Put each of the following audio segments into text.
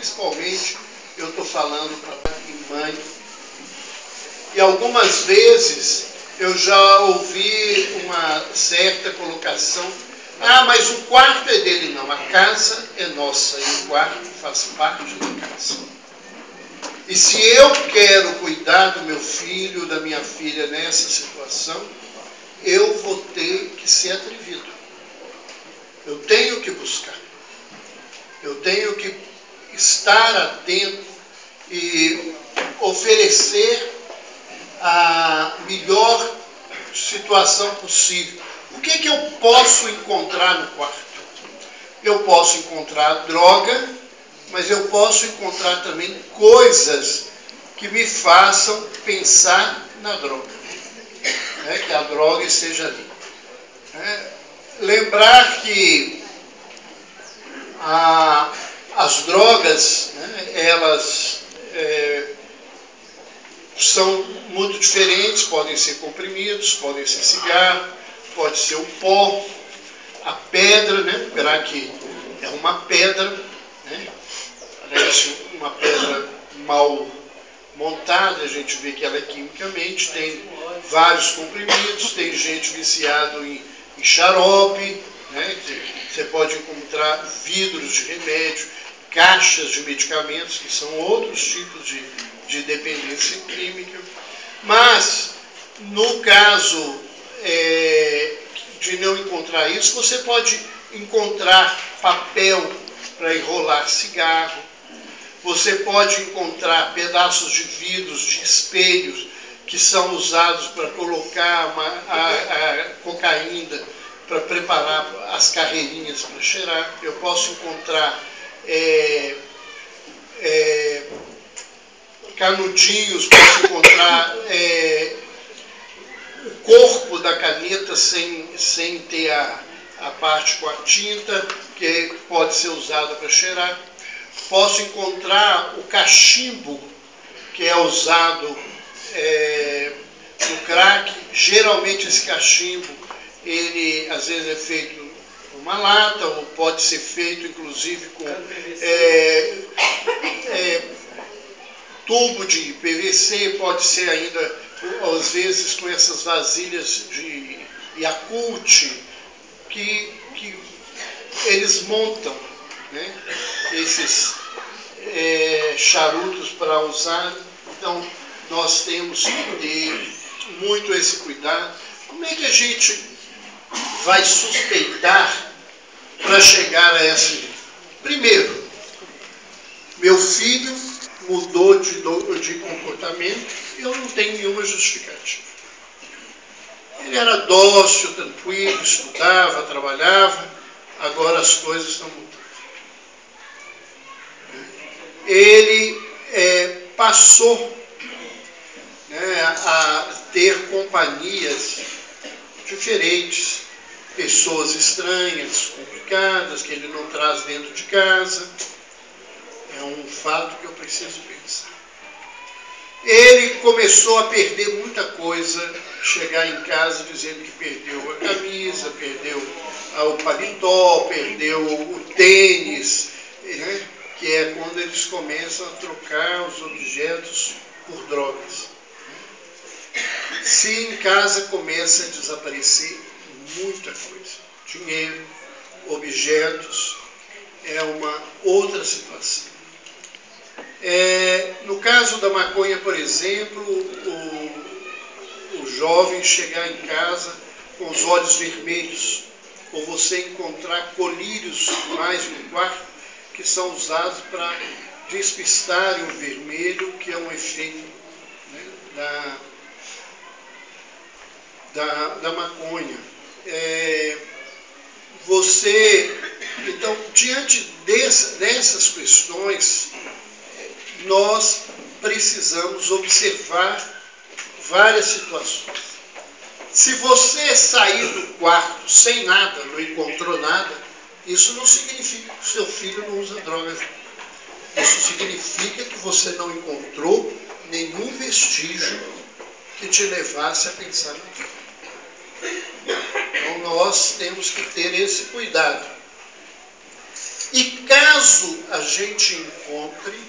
principalmente eu estou falando para pai e mãe. E algumas vezes eu já ouvi uma certa colocação: ah, mas o quarto é dele. Não, a casa é nossa e o quarto faz parte da casa. E se eu quero cuidar do meu filho, da minha filha nessa situação, eu vou ter que ser atrevido. Eu tenho que buscar. Eu tenho que estar atento e oferecer a melhor situação possível. O que é que eu posso encontrar no quarto? Eu posso encontrar droga, mas eu posso encontrar também coisas que me façam pensar na droga, né? Que a droga esteja ali. Lembrar que as drogas, né, elas são muito diferentes, podem ser comprimidos, podem ser cigarro, pode ser o pó, a pedra, né? Verá que é uma pedra, né? Parece uma pedra mal montada, a gente vê que ela é quimicamente, tem vários comprimidos, tem gente viciado em xarope, né? Você pode encontrar vidros de remédio, caixas de medicamentos, que são outros tipos de dependência química. Mas, no caso de não encontrar isso, você pode encontrar papel para enrolar cigarro, você pode encontrar pedaços de vidros, de espelhos, que são usados para colocar a cocaína, para preparar as carreirinhas para cheirar. Eu posso encontrar canudinhos, posso encontrar o corpo da caneta sem ter a parte com a tinta, que pode ser usada para cheirar. Posso encontrar o cachimbo, que é usado no crack. Geralmente esse cachimbo, ele às vezes é feito uma lata, ou pode ser feito inclusive com tubo de PVC, pode ser ainda, às vezes, com essas vasilhas de Yakult, que eles montam, né, esses charutos para usar. Então, nós temos que ter muito esse cuidado. Como é que a gente vai suspeitar para chegar a esse nível? Primeiro, meu filho mudou de comportamento, eu não tenho nenhuma justificativa. Ele era dócil, tranquilo, estudava, trabalhava, agora as coisas estão mudando. Ele passou, né, a ter companhias diferentes, pessoas estranhas, complicadas, que ele não traz dentro de casa. É um fato que eu preciso pensar. Ele começou a perder muita coisa, chegar em casa dizendo que perdeu a camisa, perdeu o paletó, perdeu o tênis, né? Que é quando eles começam a trocar os objetos por drogas. Se em casa começa a desaparecer muita coisa, dinheiro, objetos, é uma outra situação. No caso da maconha, por exemplo, o jovem chegar em casa com os olhos vermelhos, ou você encontrar colírios mais no quarto, que são usados para despistar o vermelho, que é um efeito, né, da maconha. Então, diante dessas questões, nós precisamos observar várias situações. Se você sair do quarto sem nada, não encontrou nada, isso não significa que o seu filho não usa drogas. Isso significa que você não encontrou nenhum vestígio que te levasse a pensar naquilo. Então nós temos que ter esse cuidado. E caso a gente encontre,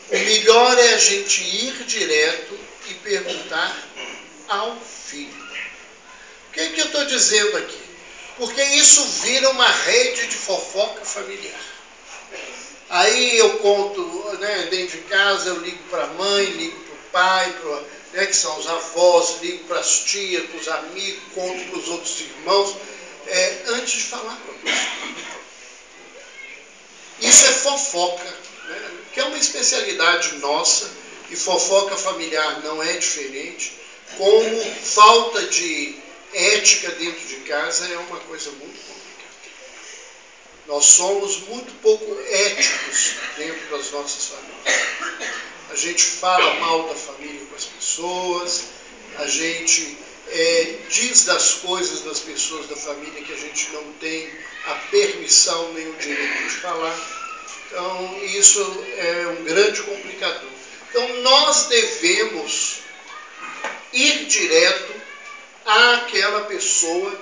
o melhor é a gente ir direto e perguntar ao filho. O que é que eu estou dizendo aqui? Porque isso vira uma rede de fofoca familiar. Aí eu conto, né, dentro de casa, eu ligo para a mãe, ligo para o pai, né, que são os avós, ligo para as tias, para os amigos, conto para os outros irmãos, antes de falar para o pessoal. Isso é fofoca, né, que é uma especialidade nossa, e fofoca familiar não é diferente, como falta de ética dentro de casa é uma coisa muito complicada. Nós somos muito pouco éticos dentro das nossas famílias. A gente fala mal da família com as pessoas, a gente diz das coisas das pessoas da família que a gente não tem a permissão nem o direito de falar. Então, isso é um grande complicador. Então, nós devemos ir direto àquela pessoa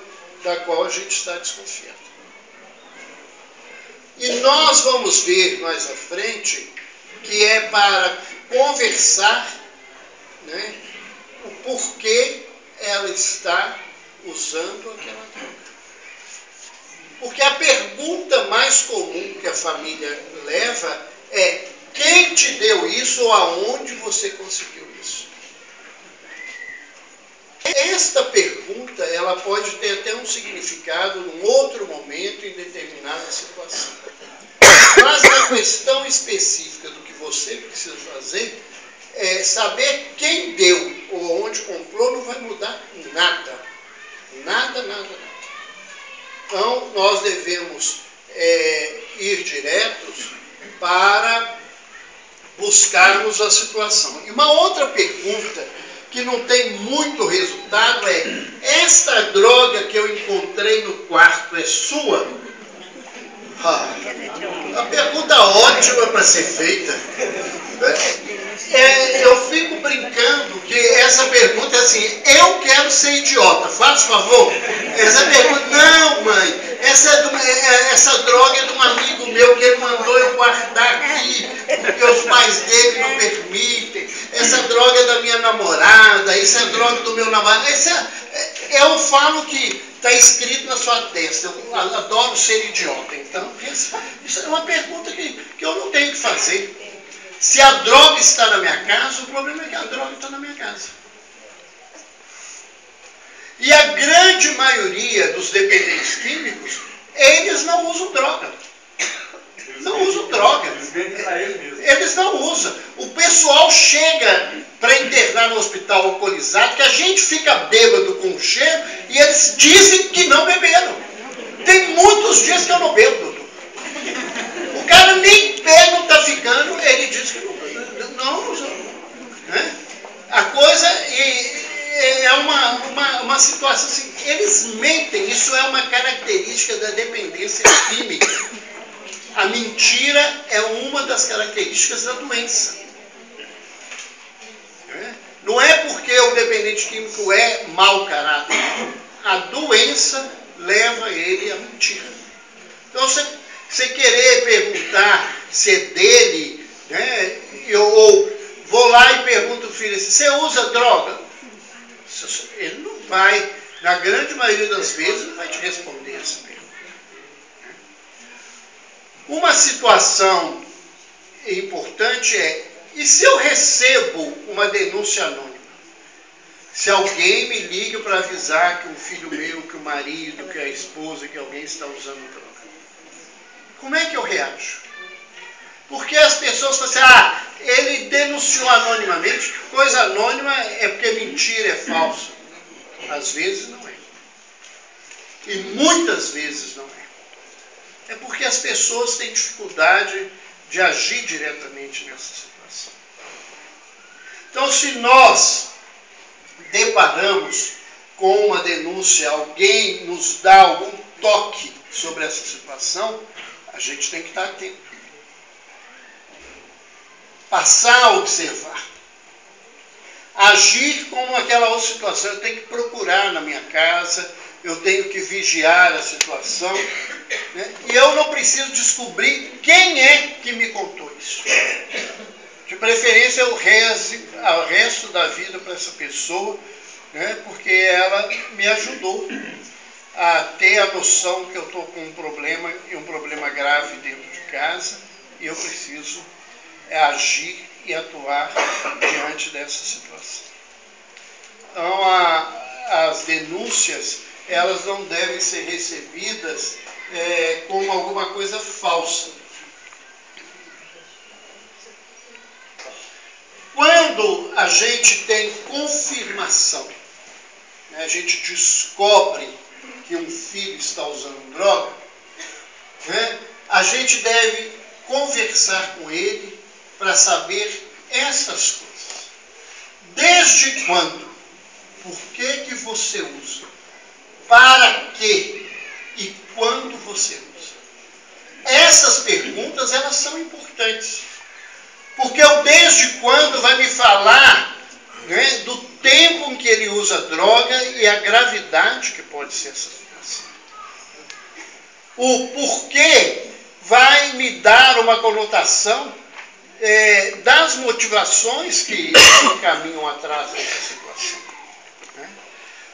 da qual a gente está desconfiado. E nós vamos ver mais à frente que é para conversar, né, o porquê ela está usando aquela droga. Porque a pergunta mais comum que a família leva é: quem te deu isso ou aonde você conseguiu isso? Esta pergunta, ela pode ter até um significado num outro momento, em determinada situação. Mas a questão específica do que você precisa fazer é saber quem deu ou onde comprou, não vai mudar nada. Nada, nada, nada. Então, nós devemos ir diretos para buscarmos a situação. E uma outra pergunta que não tem muito resultado é: esta droga que eu encontrei no quarto é sua? A pergunta ótima para ser feita. Eu fico brincando que essa pergunta é assim: eu quero ser idiota, faz favor. Essa pergunta: não, mãe, essa droga é de um amigo meu que ele mandou eu guardar aqui, porque os pais dele não permitem. Essa droga é da minha namorada, isso é droga do meu namorado. Eu falo que está escrito na sua testa: eu adoro ser idiota. Então, isso é uma pergunta que eu não tenho que fazer. Se a droga está na minha casa, o problema é que a droga está na minha casa. E a grande maioria dos dependentes químicos, eles não usam droga. Não usam droga. Eles não usam. O pessoal chega para internar no hospital alcoolizado, que a gente fica bêbado com o cheiro, e eles dizem que não beberam. Tem muitos dias que eu não bebo, doutor. O cara nem pé não está ficando, ele diz que não usou. Né? A coisa é uma situação assim, eles mentem, isso é uma característica da dependência química. A mentira é uma das características da doença. Não é porque o dependente químico é mau caráter. A doença leva ele a mentir. Então, você querer perguntar se é dele, né? Ou vou lá e pergunto ao filho assim: você usa droga? Ele não vai, na grande maioria das vezes, não vai te responder essa pergunta. Uma situação importante é: e se eu recebo uma denúncia anônima? Se alguém me liga para avisar que um filho meu, que o marido, que a esposa, que alguém está usando droga, como é que eu reajo? Porque as pessoas falam assim: ele denunciou anonimamente. Coisa anônima é porque mentira, é falsa. Às vezes não é. E muitas vezes não é. É porque as pessoas têm dificuldade de agir diretamente nessa situação. Então, se nós deparamos com uma denúncia, alguém nos dá algum toque sobre essa situação, a gente tem que estar atento. Passar a observar. Agir como aquela outra situação. Eu tenho que procurar na minha casa, eu tenho que vigiar a situação, né? E eu não preciso descobrir quem é que me contou isso. De preferência, eu reze o resto da vida para essa pessoa, né? Porque ela me ajudou a ter a noção que eu estou com um problema, e um problema grave dentro de casa, e eu preciso agir e atuar diante dessa situação. Então, as denúncias, elas não devem ser recebidas como alguma coisa falsa. Quando a gente tem confirmação, né, a gente descobre que um filho está usando droga, né, a gente deve conversar com ele para saber essas coisas. Desde quando? Por que você usa? Para quê? E quando você usa? Essas perguntas, elas são importantes. Porque o desde quando vai me falar, né, do tempo em que ele usa droga e a gravidade que pode ser essa situação. O porquê vai me dar uma conotação das motivações que caminham atrás dessa situação. Né?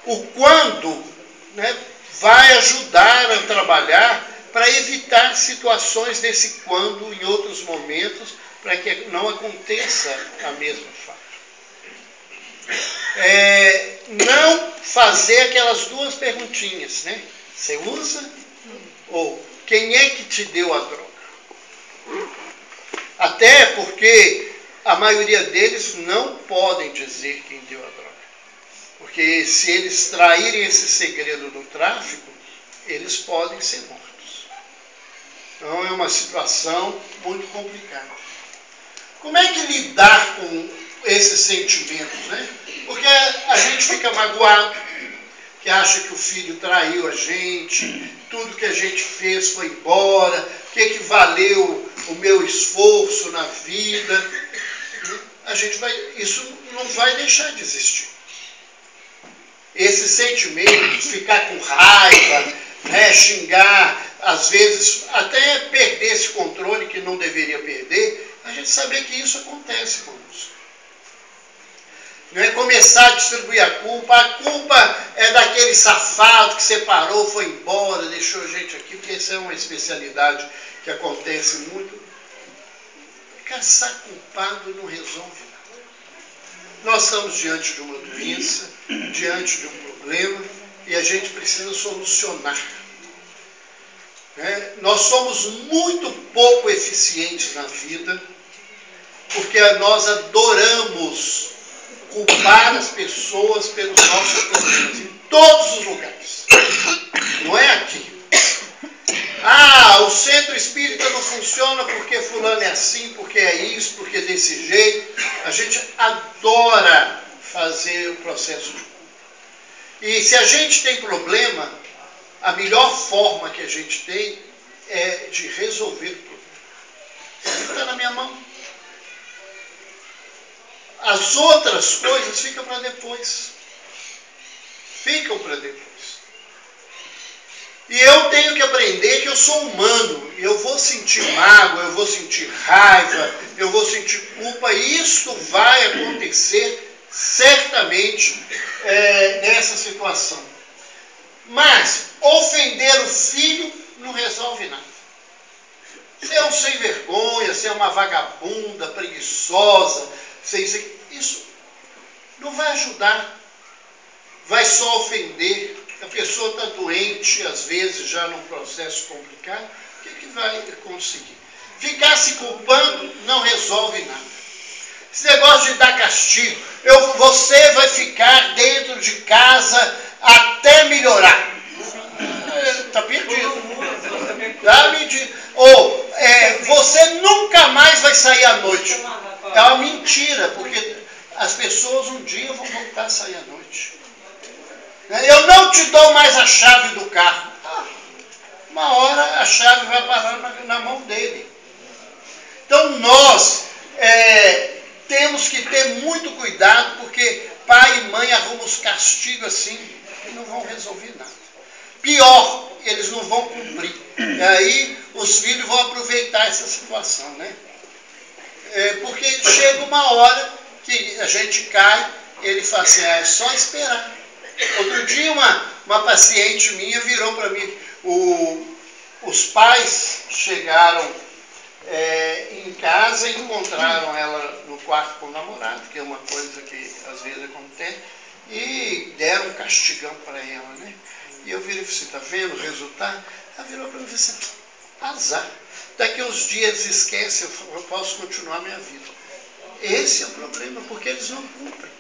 O quando, né, vai ajudar a trabalhar para evitar situações desse quando em outros momentos, para que não aconteça a mesma fato. Não fazer aquelas duas perguntinhas, né? Você usa? Ou quem é que te deu a droga? Até porque a maioria deles não podem dizer quem deu a droga. Porque se eles traírem esse segredo do tráfico, eles podem ser mortos. Então é uma situação muito complicada. Como é que lidar com esses sentimentos, né? Porque a gente fica magoado, que acha que o filho traiu a gente, tudo que a gente fez foi embora, o que valeu o meu esforço na vida. Isso não vai deixar de existir. Esses sentimentos, ficar com raiva, né, xingar, às vezes até perder esse controle que não deveria perder, a gente saber que isso acontece conosco. Não é começar a distribuir a culpa é daquele safado que separou, foi embora, deixou a gente aqui, porque essa é uma especialidade que acontece muito. Caçar culpado não resolve nada. Nós estamos diante de uma doença, diante de um problema, e a gente precisa solucionar. Nós somos muito pouco eficientes na vida, porque nós adoramos culpar as pessoas pelos nossos problemas, em todos os lugares. Não é aqui. O centro espírita não funciona porque fulano é assim, porque é isso, porque é desse jeito. A gente adora fazer o processo de culpa. E se a gente tem problema, a melhor forma que a gente tem é de resolver o problema. Está na minha mão. As outras coisas ficam para depois. Ficam para depois. E eu tenho que aprender que eu sou humano. Eu vou sentir mágoa, eu vou sentir raiva, eu vou sentir culpa. E isso vai acontecer certamente nessa situação. Mas ofender o filho não resolve nada. Você é um sem vergonha, você é uma vagabunda, preguiçosa, isso não vai ajudar. Vai só ofender. A pessoa está doente, às vezes já num processo complicado. O que vai conseguir? Ficar se culpando não resolve nada. Esse negócio de dar castigo, você vai ficar dentro de casa até melhorar. Está perdido. Está mentindo. Ou você nunca mais vai sair à noite. É uma mentira, porque as pessoas um dia vão voltar a sair à noite. Eu não te dou mais a chave do carro. Uma hora a chave vai parar na mão dele. Então nós temos que ter muito cuidado, porque pai e mãe arrumam os castigos assim e não vão resolver nada. pior, eles não vão cumprir. E aí os filhos vão aproveitar essa situação, né? Porque chega uma hora que a gente cai, ele fala assim, é só esperar. Outro dia uma paciente minha virou para mim, os pais chegaram em casa e encontraram ela no quarto com o namorado, que é uma coisa que às vezes acontece, e deram um castigão para ela, né? E eu virei e falei assim, está vendo o resultado? Ela virou para mim e falou assim, azar. Daqui uns dias esquece, eu posso continuar minha vida. Esse é o problema, porque eles não cumprem.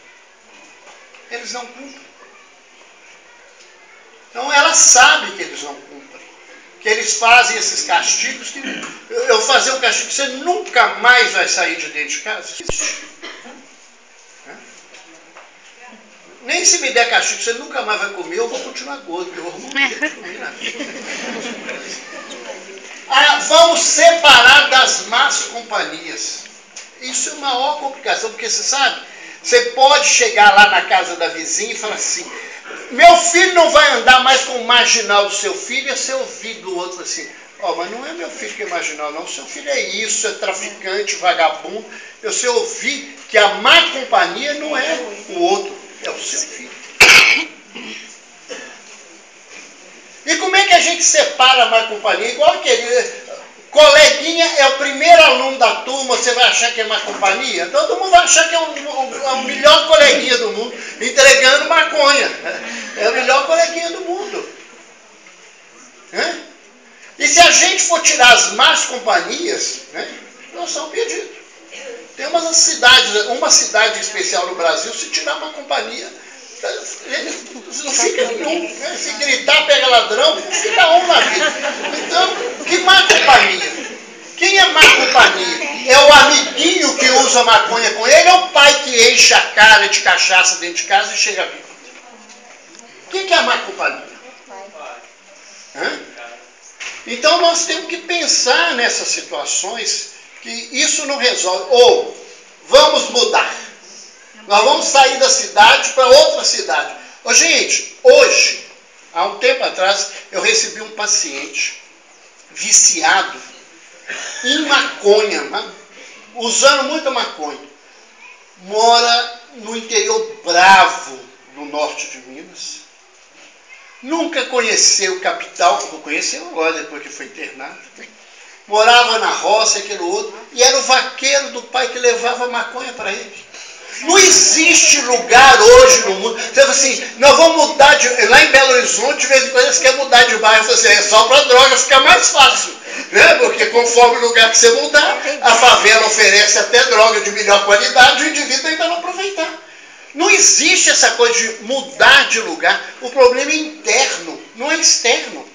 Eles não cumprem. Então ela sabe que eles não cumprem. Que eles fazem esses castigos, que eu fazer um castigo, você nunca mais vai sair de dentro de casa. Nem se me der castigo, você nunca mais vai comer, eu vou continuar gordo, porque eu vou comer na vida. Vamos separar das más companhias. Isso é uma maior complicação, porque você sabe, você pode chegar lá na casa da vizinha e falar assim, meu filho não vai andar mais com o marginal do seu filho, e você ouvir do outro assim, mas não é meu filho que é marginal, não, seu filho é isso, é traficante, vagabundo. Você ouvir que a má companhia não é o outro, é o seu filho. E como é que a gente separa a má companhia? Igual aquele coleguinha é o primeiro aluno da turma, você vai achar que é má companhia? Todo mundo vai achar que é o melhor coleguinha do mundo, entregando maconha. É o melhor coleguinha do mundo. E se a gente for tirar as más companhias, nós somos perdidos. Tem uma cidade especial no Brasil, se tirar uma companhia, não fica nenhum. Se gritar, pega ladrão, fica um na vida. Então, que má companhia? Quem é má companhia? É o amiguinho que usa maconha com ele, ou o pai que enche a cara de cachaça dentro de casa e chega bêbado? Quem é a má companhia? Então nós temos que pensar nessas situações que isso não resolve. Ou vamos mudar. Nós vamos sair da cidade para outra cidade. Gente, hoje, há um tempo atrás, eu recebi um paciente viciado em maconha, usando muita maconha. Mora no interior bravo do norte de Minas. Nunca conheceu capital, como conheceu agora, depois que foi internado. Morava na roça, aquele outro, e era o vaqueiro do pai que levava maconha para ele. Não existe lugar hoje no mundo. Você fala assim, nós vamos mudar de... Lá em Belo Horizonte, de vez em quando, eles querem mudar de bairro. Eu falo assim, é só para droga ficar mais fácil. Né? Porque conforme o lugar que você mudar, a favela oferece até droga de melhor qualidade, o indivíduo ainda não aproveitar. Não existe essa coisa de mudar de lugar. O problema é interno, não é externo.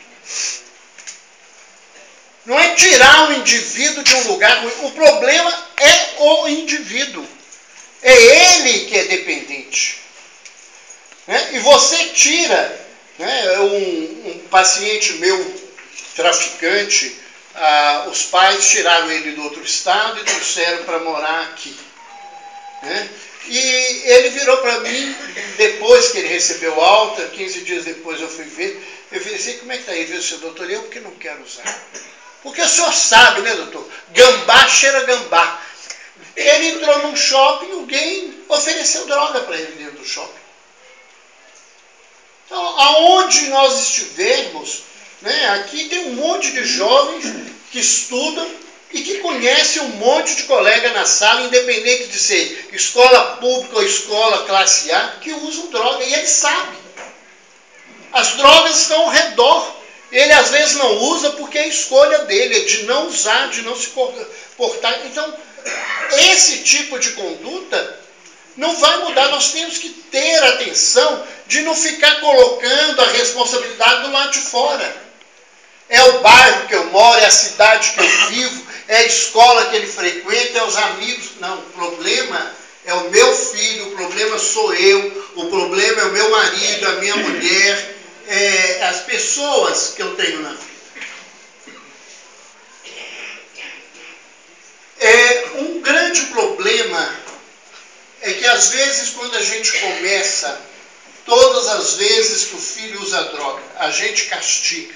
Não é tirar o indivíduo de um lugar ruim. O problema é o indivíduo. É ele que é dependente. E você tira, um paciente meu, traficante, os pais tiraram ele do outro estado e trouxeram para morar aqui. E ele virou para mim, depois que ele recebeu alta, 15 dias depois eu fui ver, eu falei assim, como é que está aí? Ele disse, doutor, eu porque não quero usar. Porque o senhor sabe, né, doutor? Gambá cheira gambá. Ele entrou num shopping, alguém ofereceu droga para ele dentro do shopping. Então, aonde nós estivermos, aqui tem um monte de jovens que estudam e que conhecem um monte de colega na sala, independente de ser escola pública ou escola classe A, que usam droga, e ele sabe. As drogas estão ao redor. Ele às vezes não usa porque é a escolha dele, é de não usar, de não se portar. Então, esse tipo de conduta não vai mudar. Nós temos que ter atenção de não ficar colocando a responsabilidade do lado de fora. É o bairro que eu moro, é a cidade que eu vivo, é a escola que ele frequenta, é os amigos. Não, o problema é o meu filho, o problema sou eu, o problema é o meu marido, a minha mulher, as pessoas que eu tenho na vida. Um grande problema é que às vezes quando a gente começa todas as vezes que o filho usa droga, a gente castiga,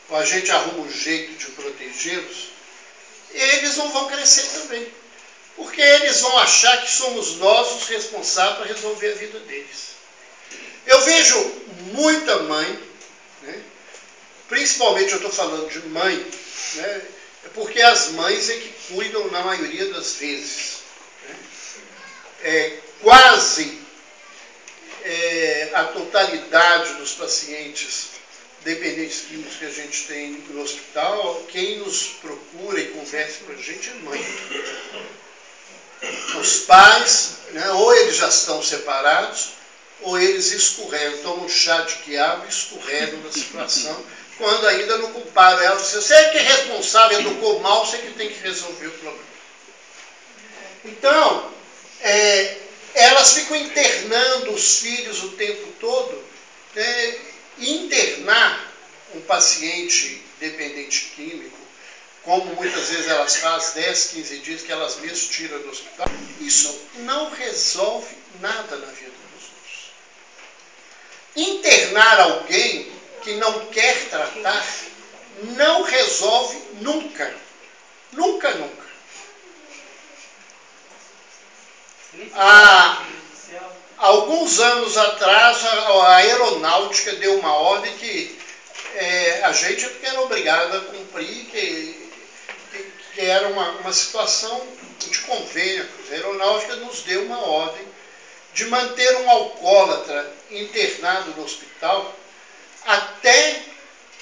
ou a gente arruma um jeito de protegê-los, eles não vão crescer também. Porque eles vão achar que somos nós os responsáveis para resolver a vida deles. Eu vejo muita mãe, né, principalmente eu estou falando de mãe, né, porque as mães é que cuidam na maioria das vezes. Né, quase a totalidade dos pacientes dependentes químicos que a gente tem no hospital, quem nos procura e conversa com a gente é mãe. Os pais, né, ou eles já estão separados, ou eles escorregam, tomam chá de quiabo e escorregam na situação, quando ainda não culparam ela. Você é que é responsável, educou mal, você que tem que resolver o problema. Então, elas ficam internando os filhos o tempo todo. Né? Internar um paciente dependente químico, como muitas vezes elas fazem 10, 15 dias que elas mesmas tiram do hospital, isso não resolve nada na vida dos outros. Internar alguém que não quer tratar não resolve nunca. Nunca, nunca. Há alguns anos atrás, a aeronáutica deu uma ordem que a gente era obrigado a cumprir, que era uma situação de convênio. A aeronáutica nos deu uma ordem de manter um alcoólatra internado no hospital até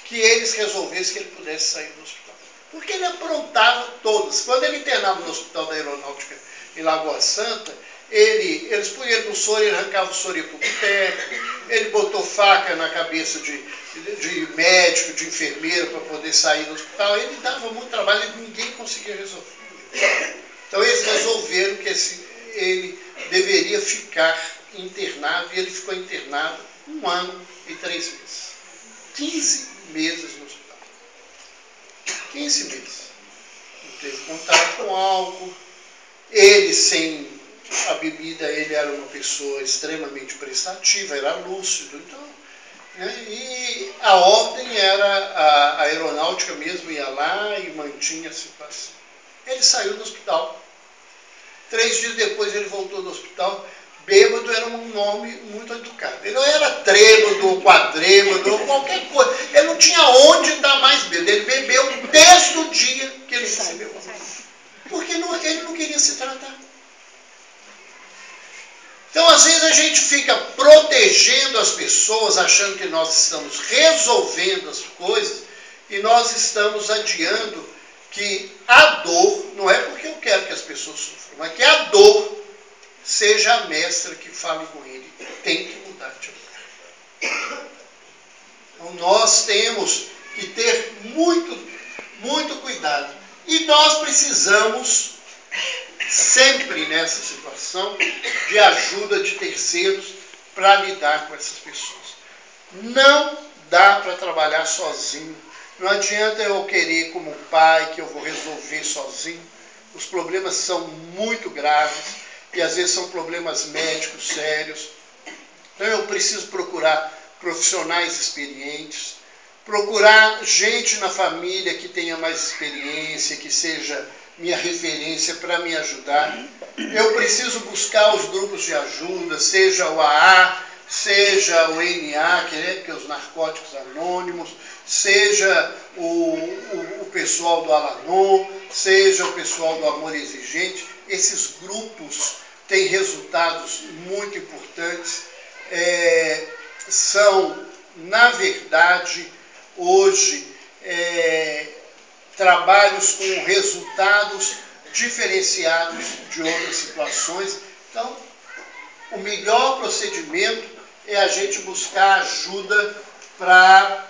que eles resolvessem que ele pudesse sair do hospital. Porque ele aprontava todas. Quando ele internava no hospital da aeronáutica em Lagoa Santa, eles punham ele no soro, ele arrancava o soro para o boteco, ele botou faca na cabeça de médico, de enfermeiro, para poder sair do hospital. Ele dava muito trabalho e ninguém conseguia resolver. Então eles resolveram que ele deveria ficar internado, e ele ficou internado 1 ano e 3 meses. 15 meses no hospital. 15 meses. Não teve contato com álcool. Ele, sem a bebida, ele era uma pessoa extremamente prestativa, era lúcido. Então, né, e a ordem era, a aeronáutica mesmo ia lá e mantinha a situação. Ele saiu do hospital. 3 dias depois ele voltou do hospital. Bêbado era um nome muito educado. Ele não era trêbado ou quadrêbado ou qualquer coisa. Ele não tinha onde dar mais bêbado. Ele bebeu desde o dia que ele recebeu. Porque ele não queria se tratar. Então, às vezes, a gente fica protegendo as pessoas, achando que nós estamos resolvendo as coisas, e nós estamos adiando que a dor, não é porque eu quero que as pessoas sofram, mas que a dor seja a mestra que fale com ele. Tem que mudar de lugar. Então, nós temos que ter muito, muito cuidado. E nós precisamos, sempre nessa situação, de ajuda de terceiros para lidar com essas pessoas. Não dá para trabalhar sozinho. Não adianta eu querer como pai que eu vou resolver sozinho. Os problemas são muito graves e às vezes são problemas médicos sérios. Então eu preciso procurar profissionais experientes, procurar gente na família que tenha mais experiência, que seja minha referência para me ajudar. Eu preciso buscar os grupos de ajuda, seja o AA, seja o NA, que é os Narcóticos Anônimos, seja o pessoal do Alanon, seja o pessoal do Amor Exigente. Esses grupos têm resultados muito importantes. São, na verdade, hoje, trabalhos com resultados diferenciados de outras situações. Então, o melhor procedimento é a gente buscar ajuda para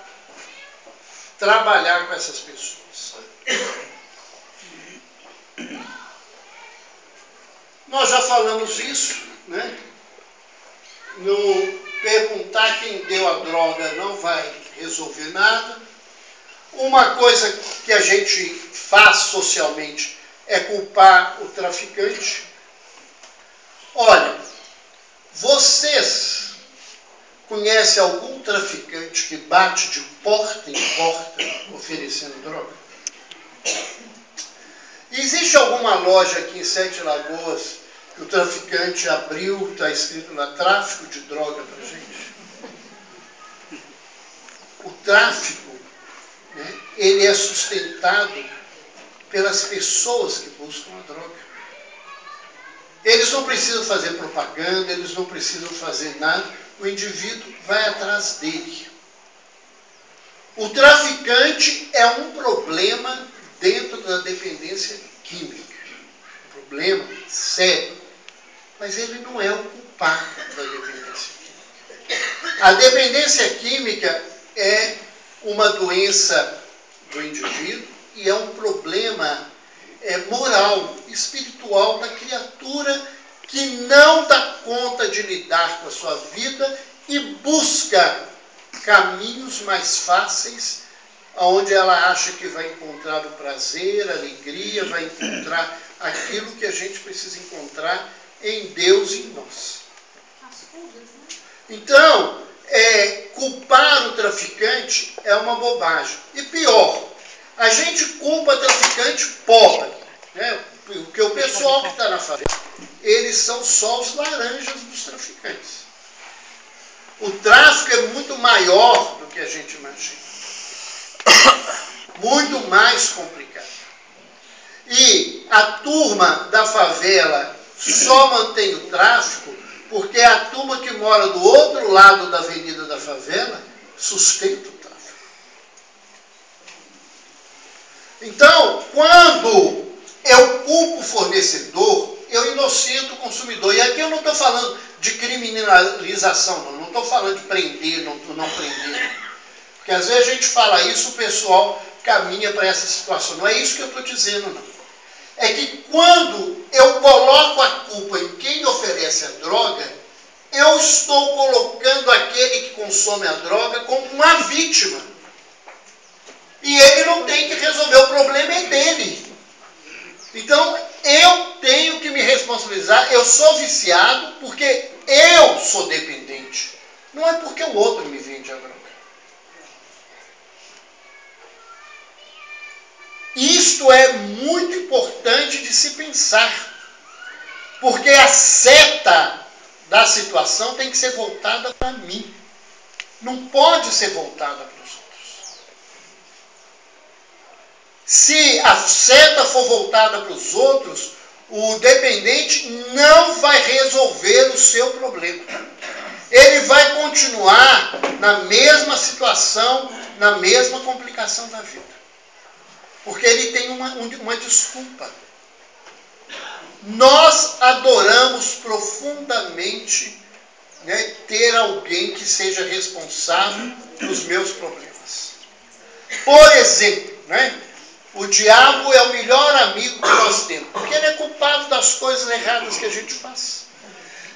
trabalhar com essas pessoas. Nós já falamos isso, né? No perguntar quem deu a droga não vai resolver nada. Uma coisa que a gente faz socialmente é culpar o traficante. Olha, vocês conhece algum traficante que bate de porta em porta oferecendo droga? Existe alguma loja aqui em Sete Lagoas que o traficante abriu, está escrito lá, tráfico de droga para gente? O tráfico, né, ele é sustentado pelas pessoas que buscam a droga. Eles não precisam fazer propaganda, eles não precisam fazer nada, o indivíduo vai atrás dele. O traficante é um problema dentro da dependência química. Um problema sério. Mas ele não é o culpado da dependência química. A dependência química é uma doença do indivíduo e é um problema moral, espiritual da criatura que não dá conta de lidar com a sua vida e busca caminhos mais fáceis, onde ela acha que vai encontrar o prazer, a alegria, vai encontrar aquilo que a gente precisa encontrar em Deus e em nós. Então, culpar o traficante é uma bobagem. E pior, a gente culpa traficante pobre, né? Porque o pessoal que está na favela, eles são só os laranjas dos traficantes. O tráfico é muito maior do que a gente imagina. Muito mais complicado. E a turma da favela só mantém o tráfico porque a turma que mora do outro lado da avenida da favela sustenta o tráfico. Então, quando eu culpo o fornecedor, eu inocento o consumidor. E aqui eu não estou falando de criminalização, não estou falando de prender, não prender. Porque às vezes a gente fala isso, o pessoal caminha para essa situação. Não é isso que eu estou dizendo, não. É que quando eu coloco a culpa em quem oferece a droga, eu estou colocando aquele que consome a droga como uma vítima. E ele não tem que resolver, o problema é dele. Então, eu tenho que me responsabilizar, eu sou viciado porque eu sou dependente. Não é porque o outro me vende a droga. Isto é muito importante de se pensar. Porque a seta da situação tem que ser voltada para mim. Não pode ser voltada para os outros. Se a seta for voltada para os outros, o dependente não vai resolver o seu problema. Ele vai continuar na mesma situação, na mesma complicação da vida. Porque ele tem uma desculpa. Nós adoramos profundamente, né, ter alguém que seja responsável pelos meus problemas. Por exemplo, né, o diabo é o melhor amigo que nós temos, porque ele é culpado das coisas erradas que a gente faz.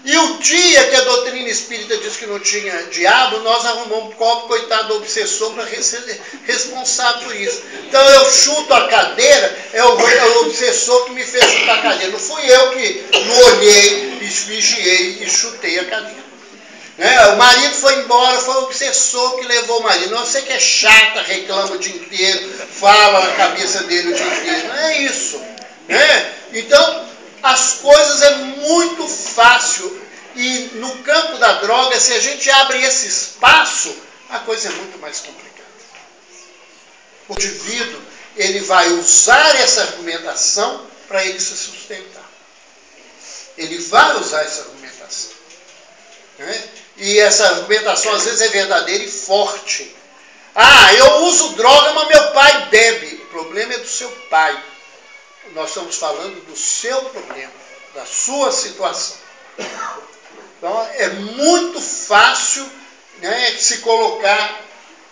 E o dia que a doutrina espírita diz que não tinha diabo, nós arrumamos um pobre coitado do obsessor para ser responsável por isso. Então eu chuto a cadeira, é o obsessor que me fez chutar a cadeira. Não fui eu que não olhei, vigiei e chutei a cadeira. Né? O marido foi embora, foi o obsessor que levou o marido. Não, você que é chata, reclama o dia inteiro, fala na cabeça dele o dia inteiro. Não é isso. Né? Então, as coisas é muito fácil. E no campo da droga, se a gente abre esse espaço, a coisa é muito mais complicada. O indivíduo, ele vai usar essa argumentação para ele se sustentar. Ele vai usar essa argumentação. Né? E essa argumentação às vezes é verdadeira e forte. Ah, eu uso droga, mas meu pai bebe. O problema é do seu pai. Nós estamos falando do seu problema, da sua situação. Então, é muito fácil, né, se colocar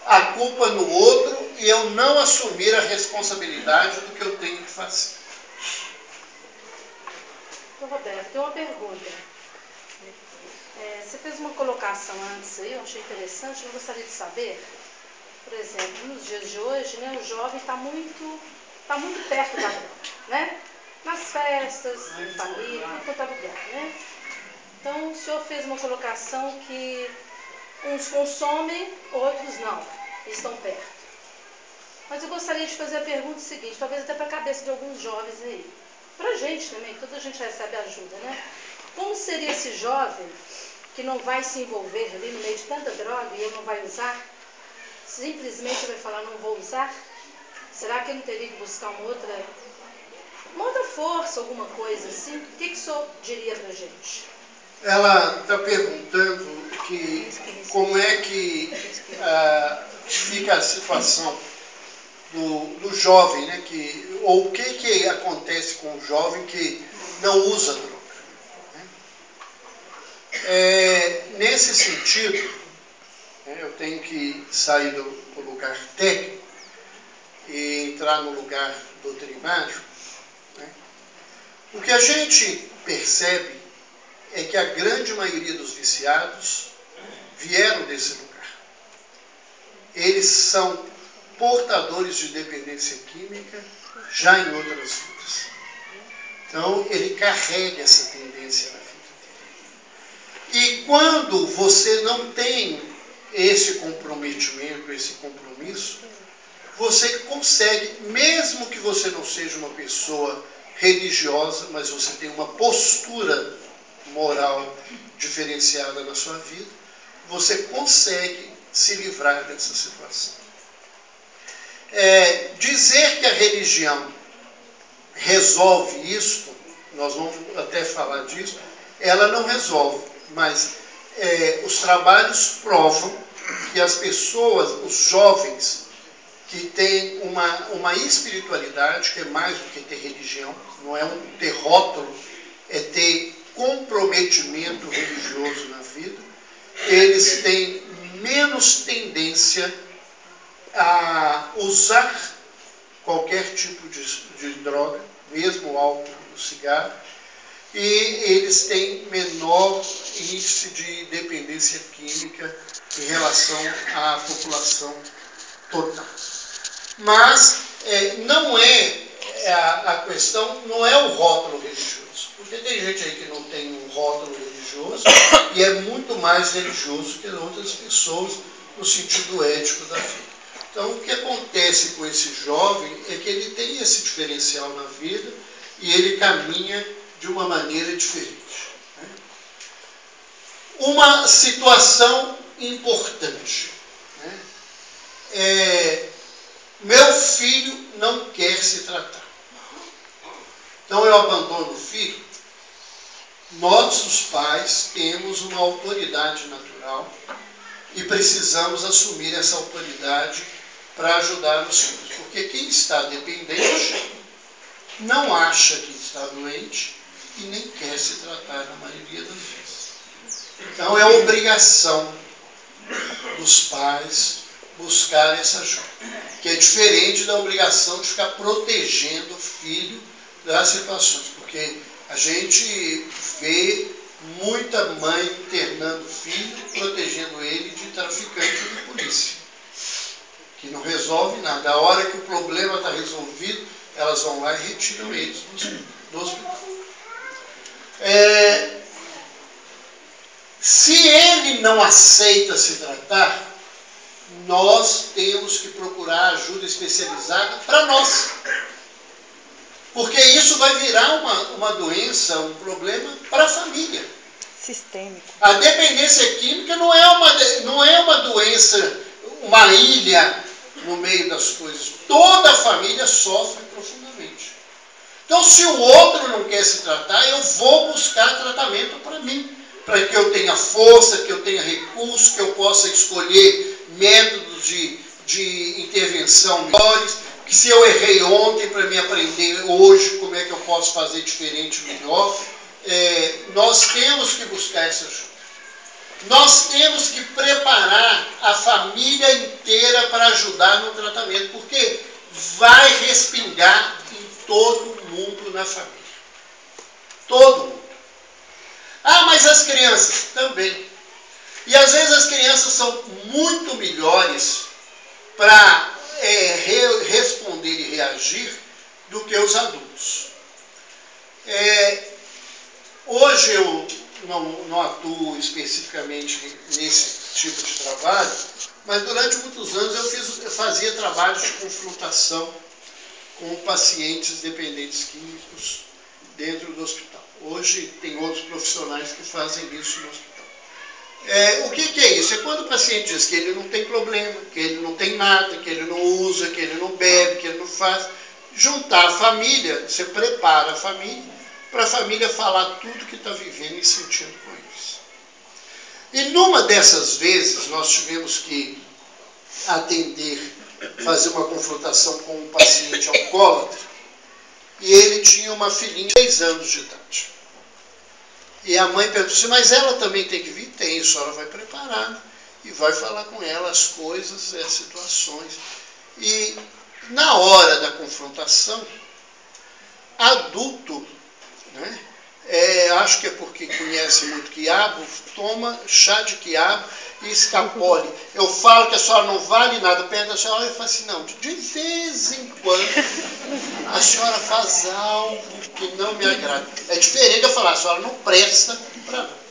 a culpa no outro e eu não assumir a responsabilidade do que eu tenho que fazer. Roberto, tem uma pergunta. Você fez uma colocação antes aí, eu achei interessante, eu gostaria de saber, por exemplo, nos dias de hoje, né, o jovem está muito perto da droga, né? Nas festas, em família, em todo lugar, né? Então, o senhor fez uma colocação que Uns consomem, outros não, estão perto. Mas eu gostaria de fazer a pergunta seguinte, talvez até para a cabeça de alguns jovens aí. Para a gente também, toda a gente recebe ajuda, né? Como seria esse jovem que não vai se envolver ali no meio de tanta droga e ele não vai usar? Simplesmente vai falar, não vou usar? Será que ele não teria que buscar uma outra força, alguma coisa assim? O que o senhor diria para a gente? Ela está perguntando como é que fica a situação do jovem, né? Ou o que acontece com o jovem que não usa droga. Né? Nesse sentido, eu tenho que sair do lugar técnico e entrar no lugar doutrinário. Né? O que a gente percebe é que a grande maioria dos viciados vieram desse lugar. Eles são portadores de dependência química já em outras vidas. Então, ele carrega essa tendência na vida dele. E quando você não tem esse comprometimento, esse compromisso, você consegue, mesmo que você não seja uma pessoa religiosa, mas você tem uma postura moral diferenciada na sua vida, você consegue se livrar dessa situação. Dizer que a religião resolve isso, nós vamos até falar disso, ela não resolve, mas os trabalhos provam que as pessoas, os jovens, que têm uma espiritualidade, que é mais do que ter religião, não é ter rótulo, é ter comprometimento religioso na vida, eles têm menos tendência a usar qualquer tipo de droga, mesmo o álcool, o cigarro, e eles têm menor índice de dependência química em relação à população total. Mas não a questão não é o rótulo religioso, porque tem gente aí que não tem um rótulo religioso e é muito mais religioso que outras pessoas no sentido ético da vida. Então, o que acontece com esse jovem é que ele tem esse diferencial na vida e ele caminha de uma maneira diferente. Né? Uma situação importante. Né? Meu filho não quer se tratar. Então, eu abandono o filho. Nós, os pais, temos uma autoridade natural e precisamos assumir essa autoridade para ajudar os filhos. Porque quem está dependente não acha que está doente e nem quer se tratar na maioria das vezes. Então é obrigação dos pais buscar essa ajuda, que é diferente da obrigação de ficar protegendo o filho das situações, porque a gente vê muita mãe internando o filho, protegendo ele de traficante e de polícia, que não resolve nada. A hora que o problema está resolvido, elas vão lá e retiram eles do hospital. Se ele não aceita se tratar, nós temos que procurar ajuda especializada para nós. Porque isso vai virar uma doença, um problema para a família. Sistêmico. A dependência química não é uma doença, uma ilha no meio das coisas. Toda a família sofre profundamente. Então, se o outro não quer se tratar, eu vou buscar tratamento para mim. Para que eu tenha força, que eu tenha recursos, que eu possa escolher métodos de intervenção melhores. Que se eu errei ontem, para me aprender hoje como é que eu posso fazer diferente melhor. Nós temos que buscar essa ajuda. Nós temos que preparar a família inteira para ajudar no tratamento, porque vai respingar em todo mundo na família. Todo mundo. Ah, mas as crianças também. E às vezes as crianças são muito melhores para responder e reagir do que os adultos. Hoje eu não atuo especificamente nesse tipo de trabalho, mas durante muitos anos eu fazia trabalhos de confrontação com pacientes dependentes químicos dentro do hospital. Hoje tem outros profissionais que fazem isso no hospital. O que é isso? É quando o paciente diz que ele não tem problema, que ele não tem nada, que ele não usa, que ele não bebe, que ele não faz. Juntar a família, você prepara a família, para a família falar tudo que está vivendo e sentindo com eles. E numa dessas vezes, nós tivemos que atender, fazer uma confrontação com um paciente alcoólatra, e ele tinha uma filhinha de 6 anos de idade. E a mãe perguntou assim, mas ela também tem que vir? Tem, a senhora vai preparar e vai falar com ela as coisas, as situações. E na hora da confrontação, adulto, né, acho que é porque conhece muito quiabo, toma chá de quiabo e escapole. Eu falo que a senhora não vale nada, perto da senhora, eu falo assim, não, de vez em quando a senhora faz algo que não me agrada. É diferente de eu falar, a senhora não presta para nada.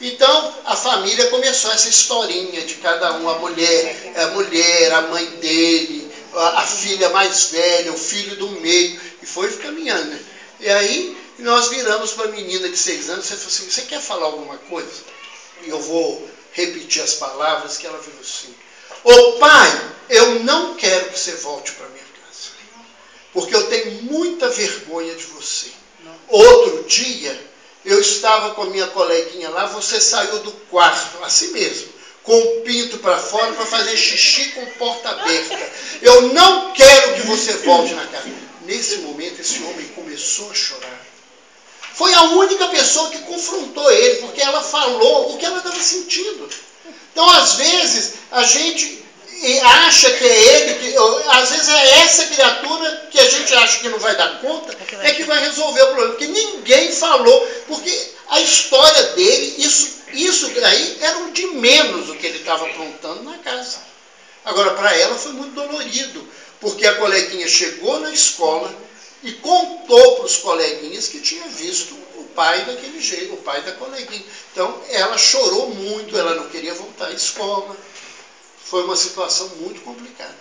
Então, a família começou essa historinha de cada um, a mulher, a mãe dele, a filha mais velha, o filho do meio, e foi caminhando, né? E aí, nós viramos para a menina de 6 anos, você falou assim, você quer falar alguma coisa? E eu vou repetir as palavras que ela falou assim, ô pai, eu não quero que você volte para minha casa, porque eu tenho muita vergonha de você. Outro dia, eu estava com a minha coleguinha lá, você saiu do quarto, assim mesmo, com o pinto para fora para fazer xixi com porta aberta. Eu não quero que você volte na casa. Nesse momento, esse homem começou a chorar. Foi a única pessoa que confrontou ele, porque ela falou o que ela estava sentindo. Então, às vezes, a gente acha que é ele, às vezes é essa criatura que a gente acha que não vai dar conta, é que vai resolver o problema. Porque ninguém falou, porque a história dele, isso aí era o de menos o que ele estava aprontando na casa. Agora, para ela foi muito dolorido, porque a coleguinha chegou na escola e contou para os coleguinhas que tinha visto o pai daquele jeito, o pai da coleguinha. Então, ela chorou muito, ela não queria voltar à escola. Foi uma situação muito complicada.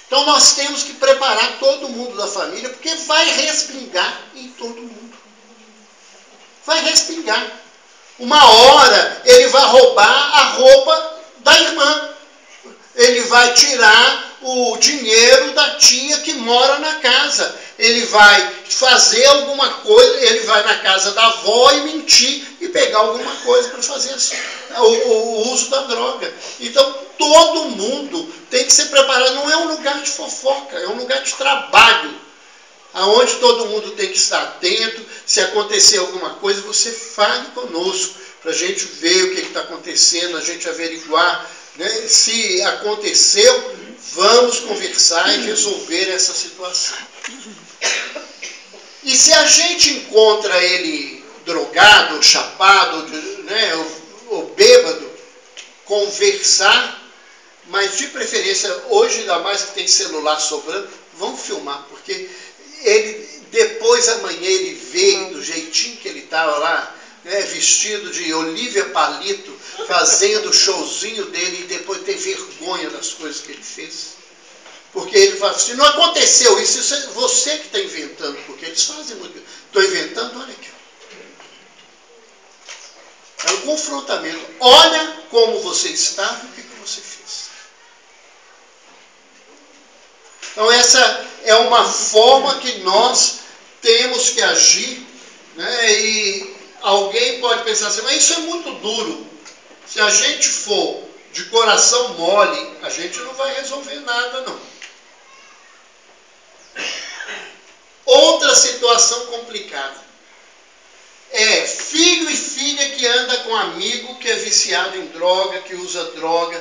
Então, nós temos que preparar todo mundo da família, porque vai respingar em todo mundo. Vai respingar. Uma hora, ele vai roubar a roupa da irmã. Ele vai tirar o dinheiro da tia que mora na casa. Ele vai fazer alguma coisa, ele vai na casa da avó e mentir e pegar alguma coisa para fazer o uso da droga. Então, todo mundo tem que ser preparado. Não é um lugar de fofoca, é um lugar de trabalho, onde todo mundo tem que estar atento. Se acontecer alguma coisa, você fale conosco, para a gente ver o que está acontecendo, a gente averiguar, né? Se aconteceu, vamos conversar e resolver essa situação. E se a gente encontra ele drogado, chapado, né, ou bêbado, conversar, mas de preferência, hoje ainda mais que tem celular sobrando, vamos filmar, porque ele, depois amanhã ele vê do jeitinho que ele estava lá, né, vestido de Olivia Palito, fazendo o showzinho dele, e depois tem vergonha das coisas que ele fez. Porque ele fala assim, não aconteceu isso é você que está inventando, porque eles fazem muito. Estou inventando, olha aqui. É um confrontamento. Olha como você estava e o que você fez. Então essa é uma forma que nós temos que agir, né? E alguém pode pensar assim, mas isso é muito duro. Se a gente for de coração mole, a gente não vai resolver nada, não. Outra situação complicada é filho e filha que anda com amigo que é viciado em droga, que usa droga.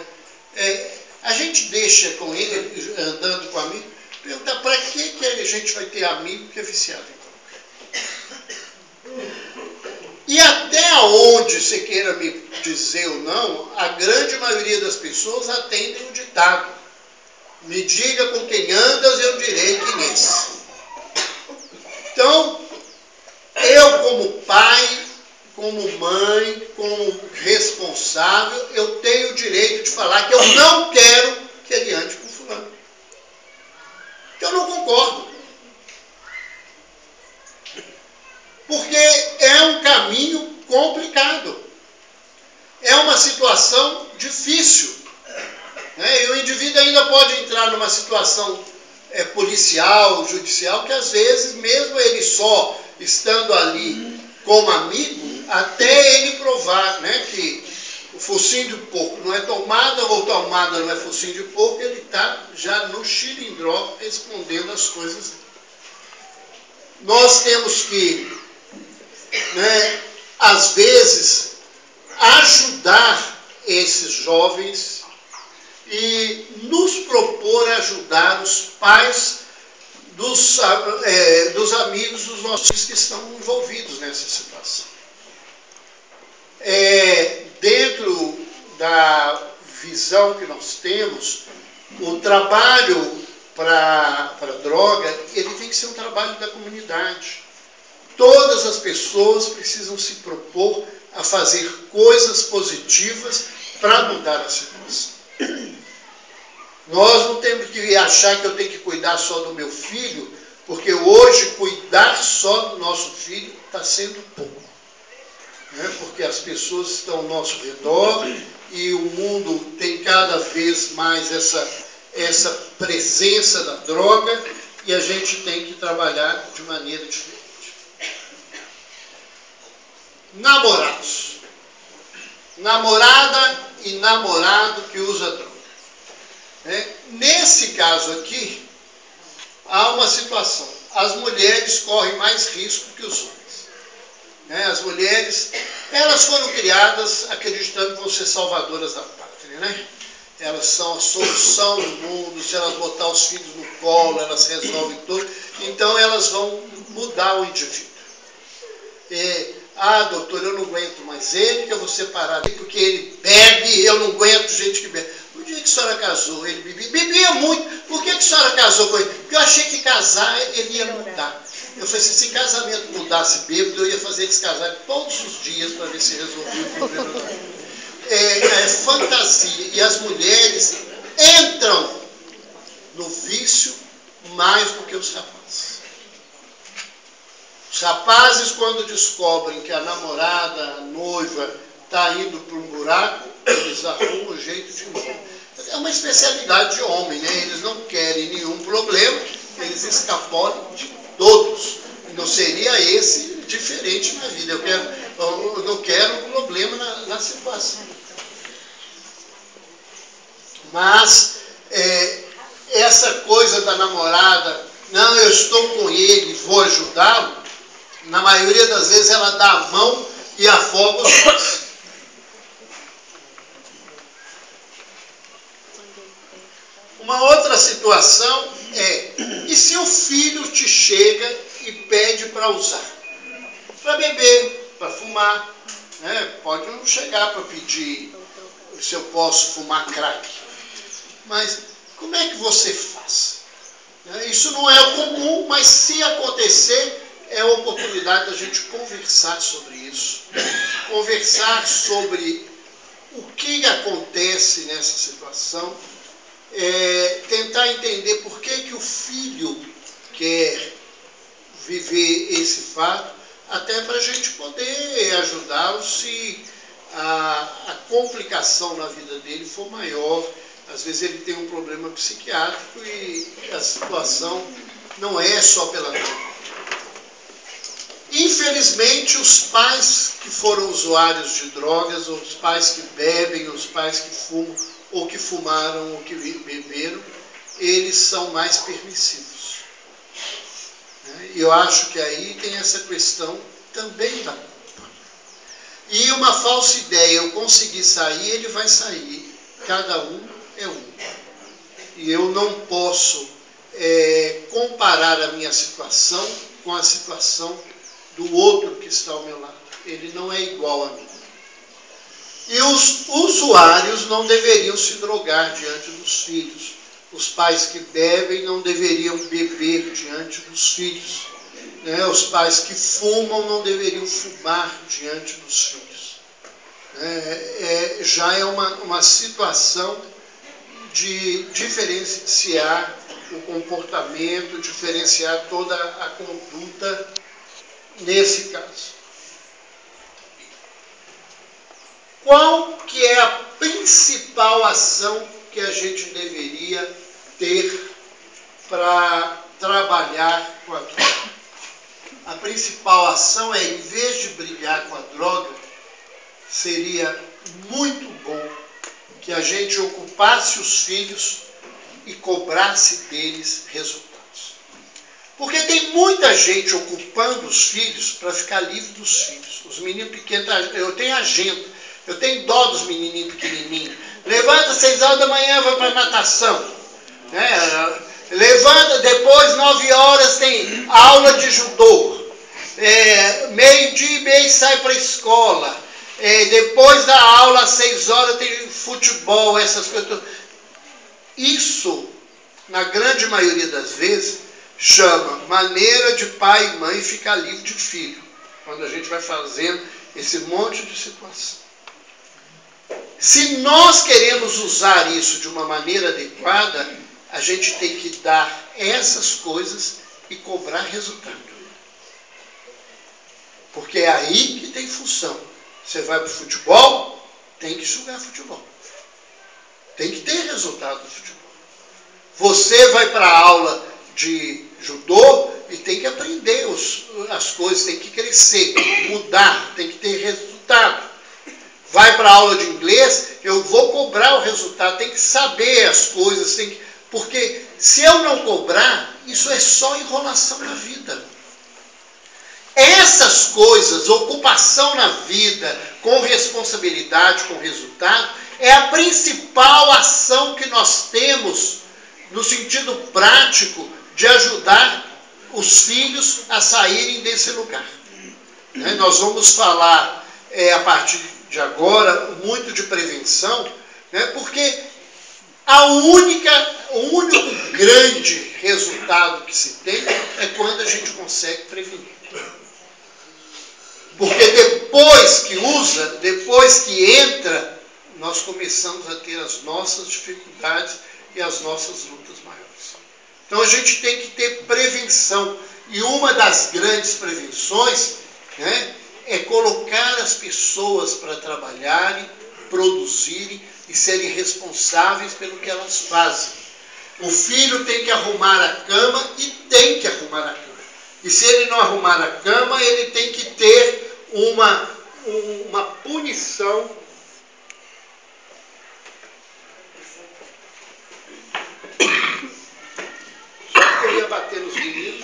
A gente deixa com ele andando com amigo, pergunta para que a gente vai ter amigo que é viciado em droga? E até onde você queira me dizer ou não, a grande maioria das pessoas atendem o ditado. Me diga com quem andas, eu direi quem és. Então, eu como pai, com como mãe, como responsável, eu tenho o direito de falar que eu não quero que ele ande com fulano. Que eu não concordo. Porque é um caminho complicado. É uma situação difícil. Né? E o indivíduo ainda pode entrar numa situação policial, judicial, que às vezes, mesmo ele só estando ali como amigo, até ele provar, né, que o focinho de porco não é tomada ou tomada não é focinho de porco, ele está já no xilindró respondendo as coisas. Nós temos que, né, às vezes, ajudar esses jovens e nos propor ajudar os pais dos amigos dos nossos que estão envolvidos nessa situação. Dentro da visão que nós temos, o trabalho para a droga, ele tem que ser um trabalho da comunidade. Todas as pessoas precisam se propor a fazer coisas positivas para mudar a situação. Nós não temos que achar que eu tenho que cuidar só do meu filho, porque hoje cuidar só do nosso filho está sendo pouco. Né? Porque as pessoas estão ao nosso redor e o mundo tem cada vez mais essa presença da droga e a gente tem que trabalhar de maneira diferente. Namorados. Namorada e namorado que usa droga. Nesse caso aqui, há uma situação. As mulheres correm mais risco que os homens. As mulheres, elas foram criadas acreditando que vão ser salvadoras da pátria. Né? Elas são a solução do mundo. Se elas botar os filhos no colo, elas resolvem tudo. Então, elas vão mudar o indivíduo. Doutor, eu não aguento mais ele, que eu vou separar dele, porque ele bebe, eu não aguento gente que bebe. No dia que a senhora casou, ele bebia muito. Por que a senhora casou com ele? Porque eu achei que casar ele ia mudar. Eu falei assim, se casamento mudasse bêbado, eu ia fazer eles casarem todos os dias para ver se resolvia o problema. É fantasia. E as mulheres entram no vício mais do que os rapazes. Os rapazes, quando descobrem que a namorada, a noiva, está indo para um buraco, eles arrumam um jeito de ir embora. É uma especialidade de homem, né? Eles não querem nenhum problema, eles escapolam de todos. Não seria esse diferente na vida. Eu não quero um problema na situação. Mas essa coisa da namorada, não, eu estou com ele, vou ajudá-lo, na maioria das vezes ela dá a mão e afoga os pés. Uma outra situação e se o filho te chega e pede para usar? Para beber, para fumar. Né? Pode não chegar para pedir se eu posso fumar crack. Mas como é que você faz? Isso não é comum, mas se acontecer, é a oportunidade da gente conversar sobre isso. Conversar sobre o que acontece nessa situação. Tentar entender por que o filho quer viver esse fato, até para a gente poder ajudá-lo se a complicação na vida dele for maior. Às vezes ele tem um problema psiquiátrico e a situação não é só pela droga. Infelizmente, os pais que foram usuários de drogas, os pais que bebem, os pais que fumam, ou que fumaram, ou que beberam, eles são mais permissivos. E eu acho que aí tem essa questão também da culpa. E uma falsa ideia, eu consegui sair, ele vai sair. Cada um é um. E eu não posso comparar a minha situação com a situação do outro que está ao meu lado. Ele não é igual a mim. E os usuários não deveriam se drogar diante dos filhos. Os pais que bebem não deveriam beber diante dos filhos. né? Os pais que fumam não deveriam fumar diante dos filhos. Já é uma situação de diferenciar o comportamento, diferenciar toda a conduta nesse caso. Qual que é a principal ação que a gente deveria ter para trabalhar com a droga? A principal ação é, em vez de brigar com a droga, seria muito bom que a gente ocupasse os filhos e cobrasse deles resultados. Porque tem muita gente ocupando os filhos para ficar livre dos filhos. Os meninos pequenos, eu tenho agenda, eu tenho dó dos menininhos pequenininhos. Levanta às 6 horas da manhã, vai para natação. Né? Levanta, depois 9 horas tem aula de judô. Meio-dia e meio sai para a escola. Depois da aula, às 6 horas, tem futebol, essas coisas. Isso, na grande maioria das vezes, chama maneira de pai e mãe ficar livre de filho. Quando a gente vai fazendo esse monte de situação. Se nós queremos usar isso de uma maneira adequada, a gente tem que dar essas coisas e cobrar resultado. Porque é aí que tem função. Você vai para o futebol, tem que jogar futebol. Tem que ter resultado no futebol. Você vai para a aula de judô e tem que aprender as coisas, tem que crescer, mudar, tem que ter resultado. Vai para a aula de inglês, eu vou cobrar o resultado, tem que saber as coisas, porque se eu não cobrar, isso é só enrolação na vida. Essas coisas, ocupação na vida, com responsabilidade, com resultado, é a principal ação que nós temos no sentido prático de ajudar os filhos a saírem desse lugar. Nós vamos falar a partir de agora muito de prevenção, porque o único grande resultado que se tem é quando a gente consegue prevenir. Porque depois que usa, depois que entra, nós começamos a ter as nossas dificuldades e as nossas lutas maiores. Então a gente tem que ter prevenção. E uma das grandes prevenções é colocar as pessoas para trabalharem, produzirem e serem responsáveis pelo que elas fazem. O filho tem que arrumar a cama e tem que arrumar a cama. E se ele não arrumar a cama, ele tem que ter uma punição. Só porque eu ia bater nos meninos.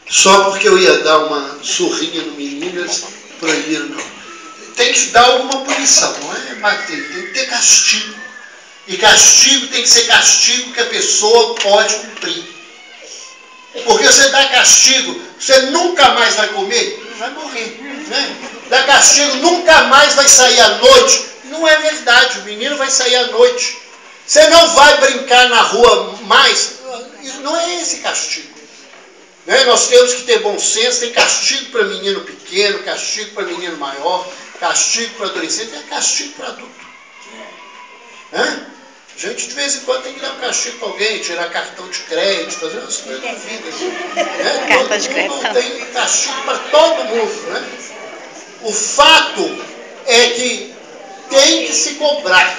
Só porque eu ia dar uma surrinha no menino, eles proibiram, não. Tem que dar alguma punição, não é bater, tem que ter castigo. E castigo tem que ser castigo que a pessoa pode cumprir. Porque você dá castigo, você nunca mais vai comer, vai morrer. Dá castigo, nunca mais vai sair à noite. Não é verdade, o menino vai sair à noite. Você não vai brincar na rua mais. Não é esse castigo. Nós temos que ter bom senso, tem castigo para menino pequeno, castigo para menino maior, castigo para adolescente, é castigo para adulto. A gente de vez em quando tem que dar um castigo para alguém, tirar cartão de crédito, fazer umas coisas da vida. Cartão de crédito. Tem castigo para todo mundo. O fato é que tem que se cobrar.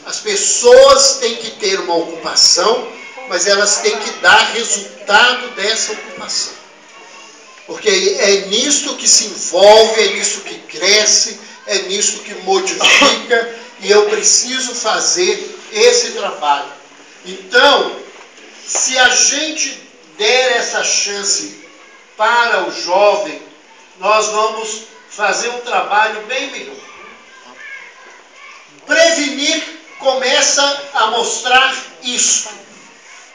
As pessoas têm que ter uma ocupação, mas elas têm que dar resultado dessa ocupação. Porque é nisto que se envolve, é nisto que cresce, é nisto que modifica, e eu preciso fazer esse trabalho. Então, se a gente der essa chance para o jovem, nós vamos fazer um trabalho bem melhor. Prevenir começa a mostrar isso,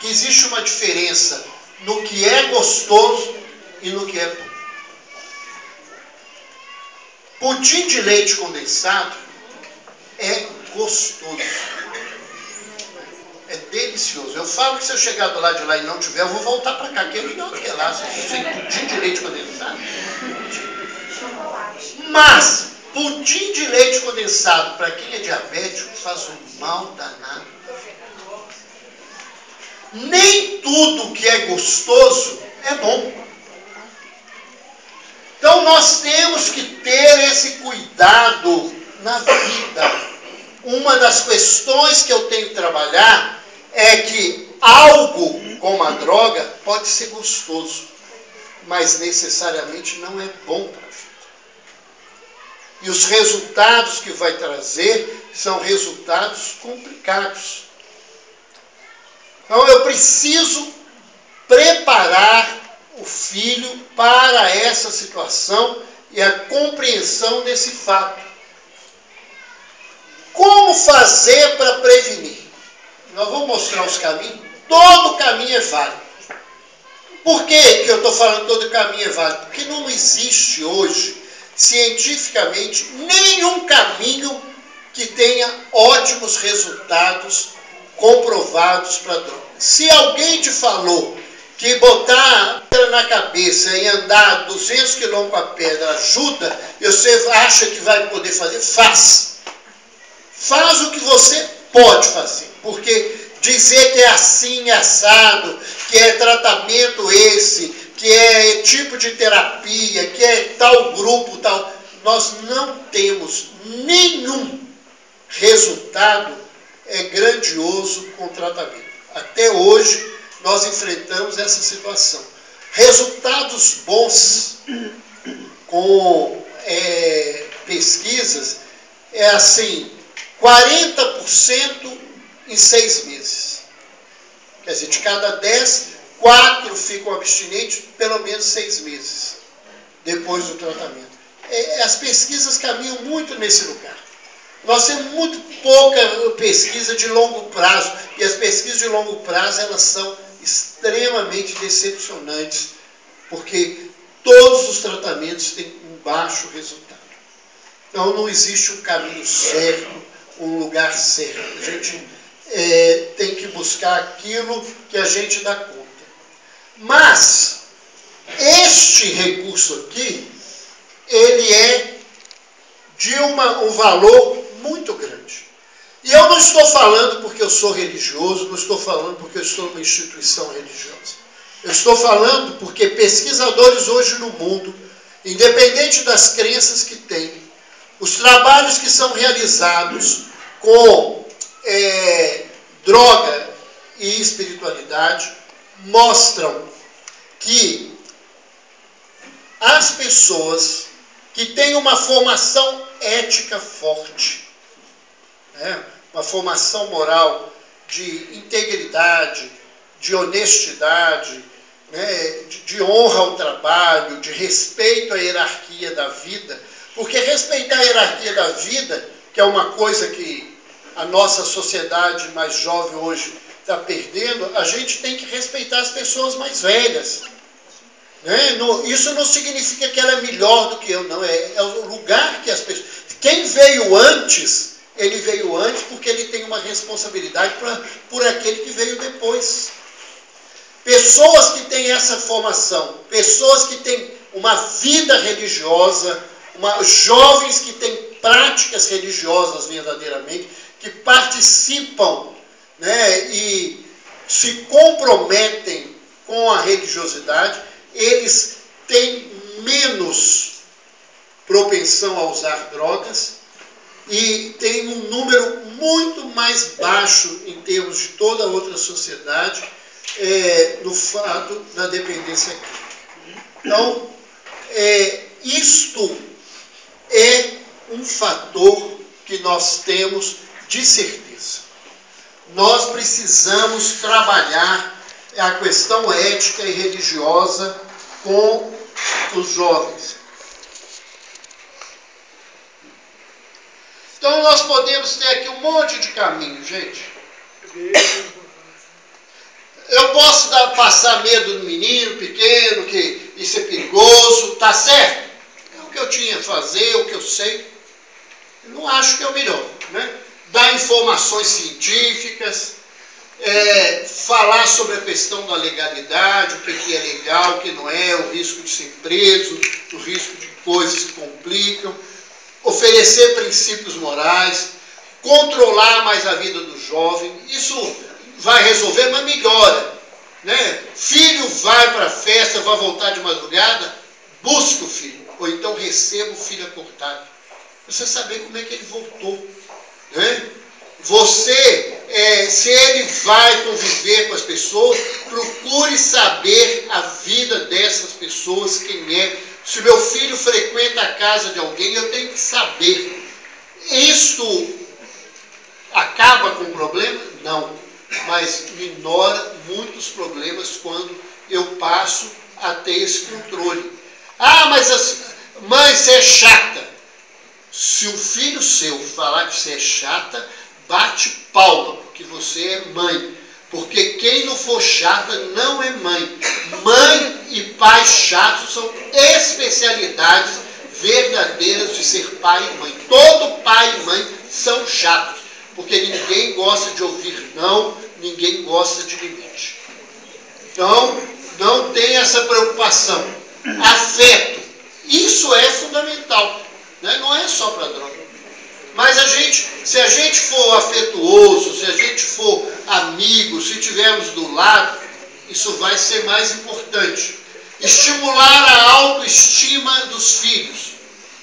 que existe uma diferença no que é gostoso e no que é bom. Pudim de leite condensado é gostoso. É delicioso. Eu falo que se eu chegar do lado de lá e não tiver, eu vou voltar para cá. Quero ir onde que é lá. Sem pudim de leite condensado. Mas pudim de leite condensado, para quem é diabético, faz um mal danado. Nem tudo que é gostoso é bom. Então nós temos que ter esse cuidado na vida. Uma das questões que eu tenho que trabalhar é que algo como a droga pode ser gostoso, mas necessariamente não é bom para a vida. E os resultados que vai trazer são resultados complicados. Então eu preciso preparar o filho para essa situação e a compreensão desse fato. Como fazer para prevenir? Nós vamos mostrar os caminhos. Todo caminho é válido. Por que eu estou falando todo caminho é válido? Porque não existe hoje, cientificamente, nenhum caminho que tenha ótimos resultados comprovados para droga. Se alguém te falou que botar a pedra na cabeça e andar 200 km com a pedra ajuda, e você acha que vai poder fazer, faz. Faz o que você pode fazer. Porque dizer que é assim, assado, que é tratamento esse, que é tipo de terapia, que é tal grupo, tal... Nós não temos nenhum resultado grandioso com tratamento. Até hoje, nós enfrentamos essa situação. Resultados bons com pesquisas é assim, 40% em 6 meses. Quer dizer, de cada 10, 4 ficam abstinentes pelo menos 6 meses depois do tratamento. As pesquisas caminham muito nesse lugar. Nós temos muito pouca pesquisa de longo prazo, e as pesquisas de longo prazo, elas são extremamente decepcionantes, porque todos os tratamentos têm um baixo resultado. Então não existe um caminho certo, um lugar certo. A gente tem que buscar aquilo que a gente dá conta. Mas este recurso aqui, ele é de um valor muito grande. E eu não estou falando porque eu sou religioso, não estou falando porque eu estou numa instituição religiosa. Eu estou falando porque pesquisadores hoje no mundo, independente das crenças que têm, os trabalhos que são realizados com droga e espiritualidade mostram que as pessoas que têm uma formação ética forte, uma formação moral de integridade, de honestidade, de honra ao trabalho, de respeito à hierarquia da vida, porque respeitar a hierarquia da vida, que é uma coisa que a nossa sociedade mais jovem hoje está perdendo, a gente tem que respeitar as pessoas mais velhas. Isso não significa que ela é melhor do que eu, não. É o lugar que as pessoas... Quem veio antes, ele veio antes porque ele tem uma responsabilidade por aquele que veio depois. Pessoas que têm essa formação, pessoas que têm uma vida religiosa, jovens que têm práticas religiosas verdadeiramente, que participam, e se comprometem com a religiosidade, eles têm menos propensão a usar drogas e têm um número muito mais baixo em termos de toda a outra sociedade no fato da dependência química. Então, isto é um fator que nós temos de certeza. Nós precisamos trabalhar a questão ética e religiosa com os jovens. Então nós podemos ter aqui um monte de caminho, gente. Eu posso passar medo no menino pequeno, que isso é perigoso, tá certo? É o que eu tinha a fazer, é o que eu sei. Eu não acho que é o melhor, né? Dar informações científicas, falar sobre a questão da legalidade, o que é legal, o que não é, o risco de ser preso, o risco de coisas que complicam, oferecer princípios morais, controlar mais a vida do jovem. Isso vai resolver, mas melhora, né? Filho vai para a festa, vai voltar de madrugada, busca o filho, ou então receba o filho acordado. Você saber como é que ele voltou, né? Você, se ele vai conviver com as pessoas, procure saber a vida dessas pessoas, quem é. Se meu filho frequenta a casa de alguém, eu tenho que saber. Isto acaba com o problema? Não. Mas minora muitos problemas quando eu passo a ter esse controle. Ah, mas mãe, você é chata. Se um filho seu falar que você é chata, bate palma, porque você é mãe. Porque quem não for chata não é mãe. Mãe e pai chatos são especialidades verdadeiras de ser pai e mãe. Todo pai e mãe são chatos, porque ninguém gosta de ouvir não, ninguém gosta de limite. Então, não tem essa preocupação. Afeto, isso é fundamental, né? Não é só para droga. Mas se a gente for afetuoso, se a gente for amigo, se tivermos do lado, isso vai ser mais importante. Estimular a autoestima dos filhos,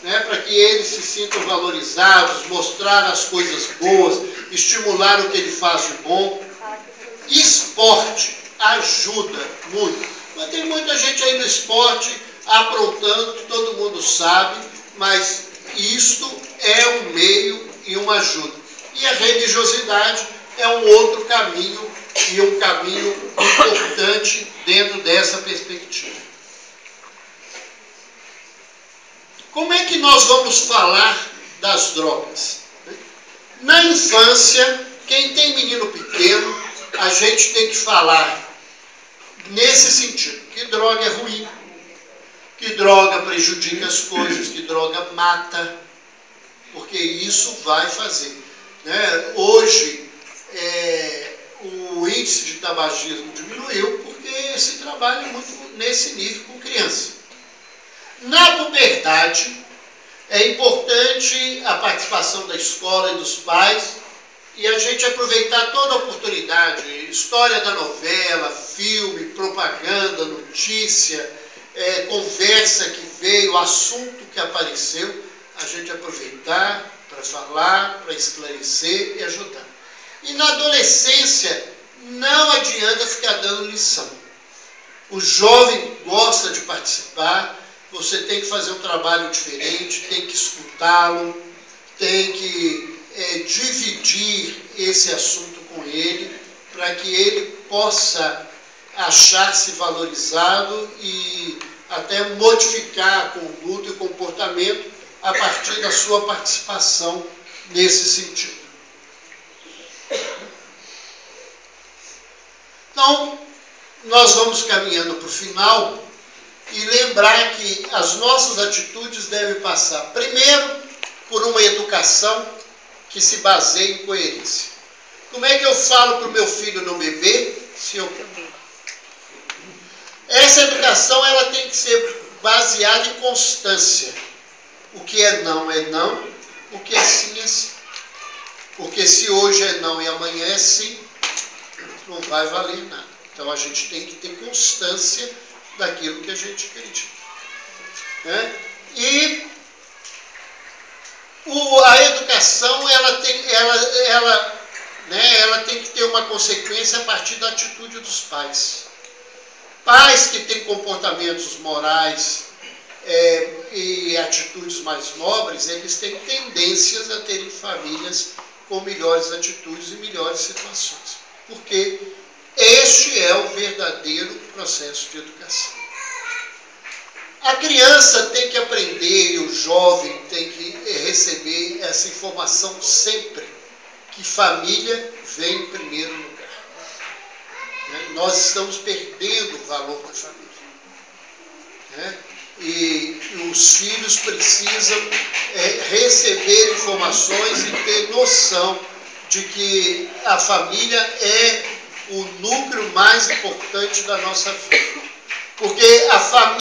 né, para que eles se sintam valorizados, mostrar as coisas boas, estimular o que ele faz de bom. Esporte ajuda muito. Mas tem muita gente aí no esporte aprontando, que todo mundo sabe, mas isto é um meio e uma ajuda. E a religiosidade é um outro caminho, e um caminho importante dentro dessa perspectiva. Como é que nós vamos falar das drogas? Na infância, quem tem menino pequeno, a gente tem que falar nesse sentido, que droga é ruim, que droga prejudica as coisas, que droga mata, porque isso vai fazer, né? Hoje, o índice de tabagismo diminuiu porque se trabalha muito nesse nível com criança. Na puberdade, é importante a participação da escola e dos pais, e a gente aproveitar toda a oportunidade, história da novela, filme, propaganda, notícia, conversa que veio, assunto que apareceu, a gente aproveitar para falar, para esclarecer e ajudar. E na adolescência, não adianta ficar dando lição. O jovem gosta de participar, você tem que fazer um trabalho diferente, tem que escutá-lo, tem que dividir esse assunto com ele, para que ele possa achar-se valorizado e até modificar a conduta e o comportamento a partir da sua participação nesse sentido. Então, nós vamos caminhando para o final e lembrar que as nossas atitudes devem passar, primeiro, por uma educação que se baseie em coerência. Como é que eu falo para o meu filho não beber se eu beber? Essa educação ela tem que ser baseada em constância. O que é não, o que é sim, é sim. Porque se hoje é não e amanhã é sim, não vai valer nada. Então a gente tem que ter constância daquilo que a gente acredita. Né? E a educação ela tem que ter uma consequência a partir da atitude dos pais. Pais que têm comportamentos morais e atitudes mais nobres, eles têm tendências a terem famílias com melhores atitudes e melhores situações. Porque este é o verdadeiro processo de educação. A criança tem que aprender, e o jovem tem que receber essa informação sempre, que família vem em primeiro lugar. nós estamos perdendo o valor da família. Né? E os filhos precisam receber informações e ter noção de que a família é o núcleo mais importante da nossa vida. Porque a família